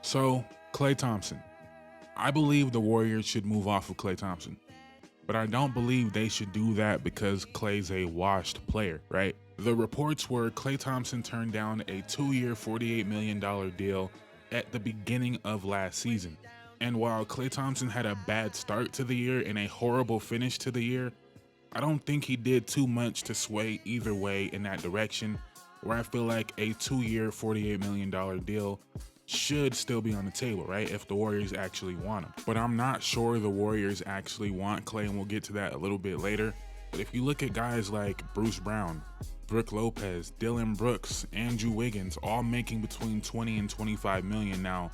So, Klay Thompson. I believe the Warriors should move off of Klay Thompson. But I don't believe they should do that because Klay's a washed player, right? The reports were Klay Thompson turned down a 2-year, $48 million deal at the beginning of last season. And while Klay Thompson had a bad start to the year and a horrible finish to the year, I don't think he did too much to sway either way in that direction, where I feel like a 2-year, $48 million deal should still be on the table, right? If the Warriors actually want him. But I'm not sure the Warriors actually want Klay, and we'll get to that a little bit later. But if you look at guys like Bruce Brown, Brook Lopez, Dylan Brooks, Andrew Wiggins, all making between 20 and 25 million now,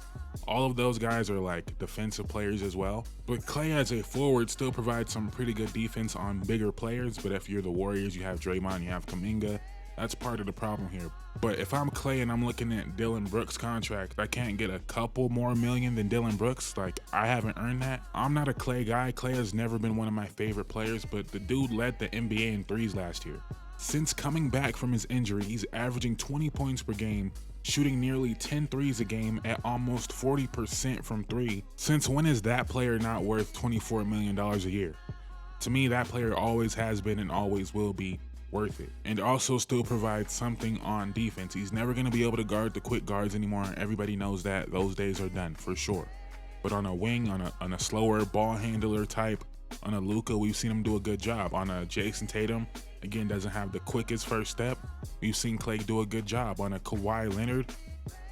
all of those guys are like defensive players as well. But Klay as a forward still provides some pretty good defense on bigger players. But if you're the Warriors, you have Draymond, you have Kuminga. That's part of the problem here. But if I'm Klay and I'm looking at Dylan Brooks' contract, I can't get a couple more million than Dylan Brooks. Like, I haven't earned that. I'm not a Klay guy. Klay has never been one of my favorite players, but the dude led the NBA in threes last year. Since coming back from his injury, he's averaging 20 points per game, shooting nearly 10 threes a game at almost 40% from three. Since when is that player not worth $24 million a year? To me, that player always has been and always will be worth it, and also still provides something on defense. He's never going to be able to guard the quick guards anymore. Everybody knows that. Those days are done for sure. But on a wing, on a slower ball handler type, on a Luka, we've seen him do a good job. On a Jason Tatum, again, doesn't have the quickest first step. We've seen Klay do a good job. On a Kawhi Leonard,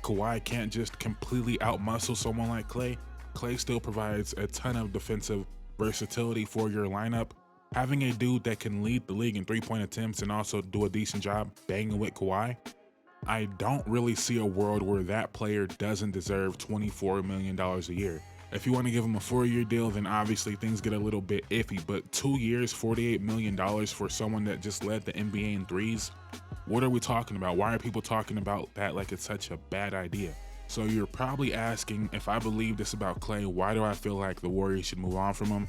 Kawhi can't just completely outmuscle someone like Klay. Klay still provides a ton of defensive versatility for your lineup. Having a dude that can lead the league in three-point attempts and also do a decent job banging with Kawhi, I don't really see a world where that player doesn't deserve $24 million a year. If you want to give him a 4-year deal, then obviously things get a little bit iffy, but 2 years, $48 million for someone that just led the NBA in threes, what are we talking about? Why are people talking about that like it's such a bad idea? So you're probably asking, if I believe this about Klay, why do I feel like the Warriors should move on from him?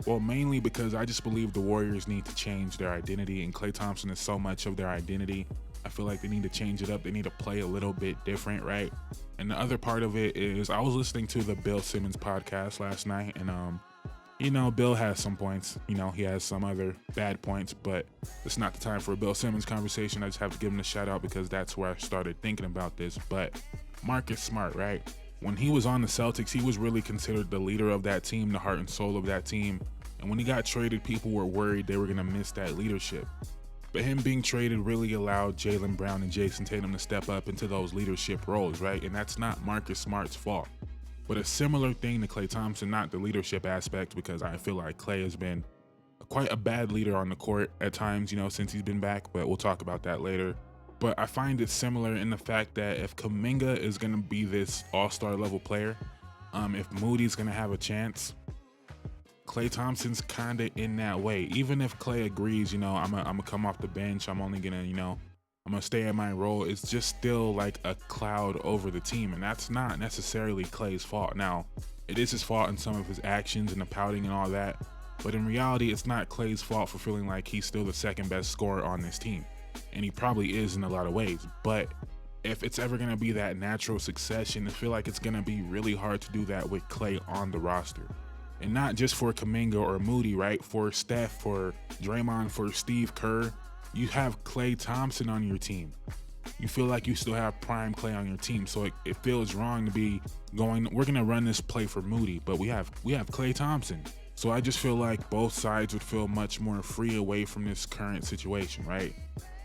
Well, mainly because I just believe the Warriors need to change their identity, and Klay Thompson is so much of their identity. I feel like they need to change it up. They need to play a little bit different, right? And the other part of it is I was listening to the Bill Simmons podcast last night, and Bill has some points. He has some other bad points, but it's not the time for a Bill Simmons conversation. I just have to give him a shout out because that's where I started thinking about this. But Marcus Smart, right? When he was on the Celtics, he was really considered the leader of that team, the heart and soul of that team. And when he got traded, people were worried they were going to miss that leadership. But him being traded really allowed Jaylen Brown and Jason Tatum to step up into those leadership roles, right? And that's not Marcus Smart's fault. But a similar thing to Klay Thompson, not the leadership aspect, because I feel like Klay has been quite a bad leader on the court at times, since he's been back, but we'll talk about that later. But I find it similar in the fact that if Kuminga is going to be this all-star level player, if Moody's going to have a chance, Klay Thompson's kind of in that way. Even if Klay agrees, I'm gonna come off the bench, I'm only gonna, I'm gonna stay in my role, it's just still like a cloud over the team, and that's not necessarily Klay's fault. Now, it is his fault in some of his actions and the pouting and all that, but in reality, it's not Klay's fault for feeling like he's still the second best scorer on this team. And he probably is in a lot of ways, but if it's ever gonna be that natural succession, I feel like it's gonna be really hard to do that with Klay on the roster. And not just for Kuminga or Moody, right? For Steph, for Draymond, for Steve Kerr, you have Klay Thompson on your team. You feel like you still have prime Klay on your team, so it feels wrong to be going, we're gonna run this play for Moody, but we have Klay Thompson. So I just feel like both sides would feel much more free away from this current situation, right?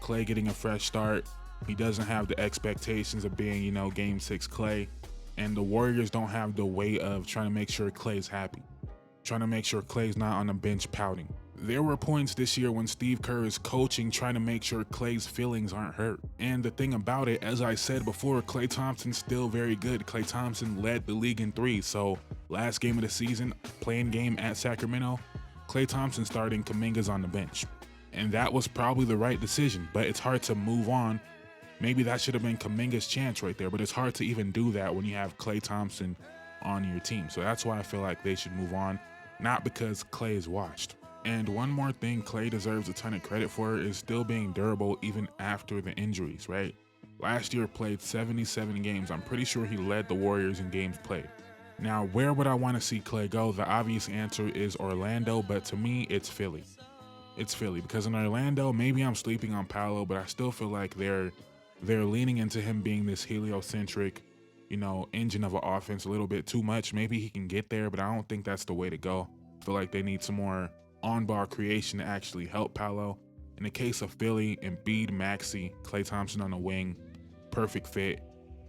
Klay getting a fresh start. He doesn't have the expectations of being, Game 6 Klay. And the Warriors don't have the way of trying to make sure Klay's happy. Trying to make sure Klay's not on the bench pouting. There were points this year when Steve Kerr is coaching, trying to make sure Klay's feelings aren't hurt. And the thing about it, as I said before, Klay Thompson's still very good. Klay Thompson led the league in threes. So last game of the season, playing game at Sacramento, Klay Thompson starting, Kuminga's on the bench. And that was probably the right decision, but it's hard to move on. Maybe that should have been Kuminga's chance right there, but it's hard to even do that when you have Klay Thompson on your team. So that's why I feel like they should move on, not because Klay is washed. And one more thing Klay deserves a ton of credit for is still being durable even after the injuries, right? Last year played 77 games. I'm pretty sure he led the Warriors in games played. Now, where would I want to see Klay go? The obvious answer is Orlando, but to me, it's Philly. It's Philly because in Orlando, maybe I'm sleeping on Paolo, but I still feel like they're leaning into him being this heliocentric, engine of an offense a little bit too much. Maybe he can get there, but I don't think that's the way to go. I feel like they need some more on-ball creation to actually help Paolo. In the case of Philly, Embiid, Maxey, Klay Thompson on the wing, perfect fit.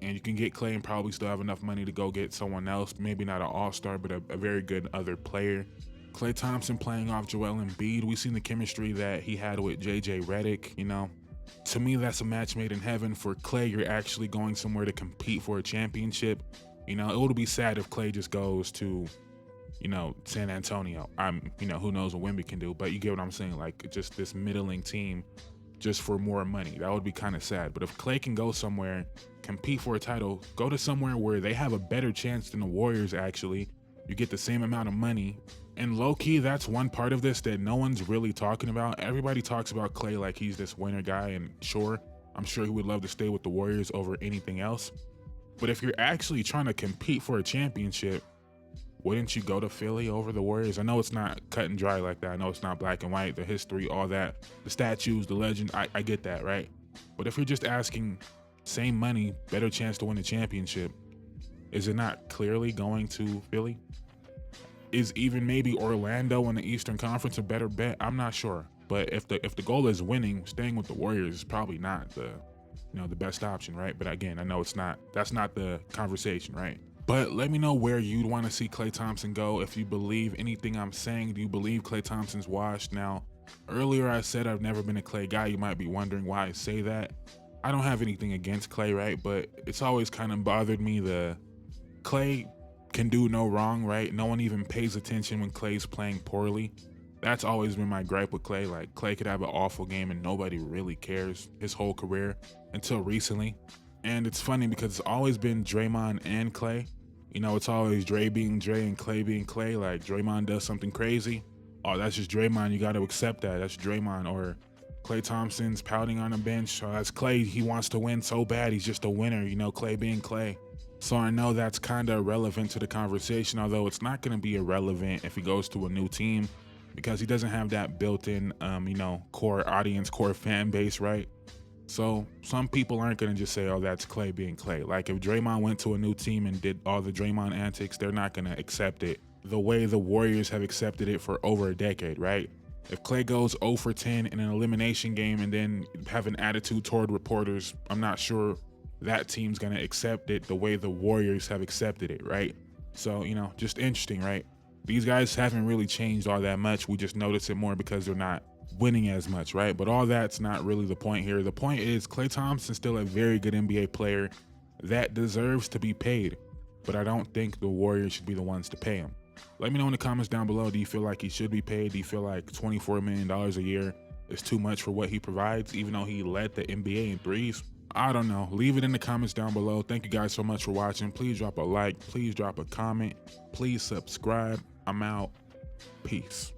And you can get Klay and probably still have enough money to go get someone else, maybe not an all-star, but a very good other player. Klay Thompson playing off Joel Embiid. We've seen the chemistry that he had with JJ Redick, To me, that's a match made in heaven. For Klay, you're actually going somewhere to compete for a championship. It would be sad if Klay just goes to, San Antonio. Who knows what Wemby can do, but you get what I'm saying? Like, just this middling team just for more money. That would be kind of sad. But if Klay can go somewhere, compete for a title, go to somewhere where they have a better chance than the Warriors, actually, you get the same amount of money. And low-key, that's one part of this that no one's really talking about. Everybody talks about Klay like he's this winner guy, and sure, I'm sure he would love to stay with the Warriors over anything else. But if you're actually trying to compete for a championship, wouldn't you go to Philly over the Warriors? I know it's not cut and dry like that. I know it's not black and white, the history, all that, the statues, the legend, I get that, right? But if you're just asking same money, better chance to win a championship, is it not clearly going to Philly? Is even maybe Orlando in the Eastern Conference a better bet? I'm not sure. But if the goal is winning, staying with the Warriors is probably not the best option, right? But again, I know that's not the conversation, right? But let me know where you'd want to see Klay Thompson go. If you believe anything I'm saying, do you believe Klay Thompson's washed? Now, earlier I said I've never been a Klay guy. You might be wondering why I say that. I don't have anything against Klay, right? But it's always kind of bothered me the Klay can do no wrong, right? No one even pays attention when Klay's playing poorly. That's always been my gripe with Klay. Like, Klay could have an awful game and nobody really cares his whole career until recently. And it's funny because it's always been Draymond and Klay. It's always Dre being Dre and Klay being Klay. Like, Draymond does something crazy. Oh, that's just Draymond. You got to accept that. That's Draymond. Or Klay Thompson's pouting on the bench. Oh, that's Klay. He wants to win so bad. He's just a winner. Klay being Klay. So I know that's kind of irrelevant to the conversation, although it's not going to be irrelevant if he goes to a new team because he doesn't have that built-in, core audience, core fan base, right? So some people aren't going to just say, oh, that's Klay being Klay. Like, if Draymond went to a new team and did all the Draymond antics, they're not going to accept it the way the Warriors have accepted it for over a decade, right? If Klay goes 0 for 10 in an elimination game and then have an attitude toward reporters, I'm not sure that team's gonna accept it the way the Warriors have accepted it, right? So, just interesting, right? These guys haven't really changed all that much. We just notice it more because they're not winning as much, right? But all that's not really the point here. The point is Klay Thompson's still a very good NBA player that deserves to be paid, but I don't think the Warriors should be the ones to pay him. Let me know in the comments down below. Do you feel like he should be paid? Do you feel like $24 million a year is too much for what he provides, even though he led the NBA in threes? I don't know. Leave it in the comments down below. Thank you guys so much for watching. Please drop a like. Please drop a comment. Please subscribe. I'm out. Peace.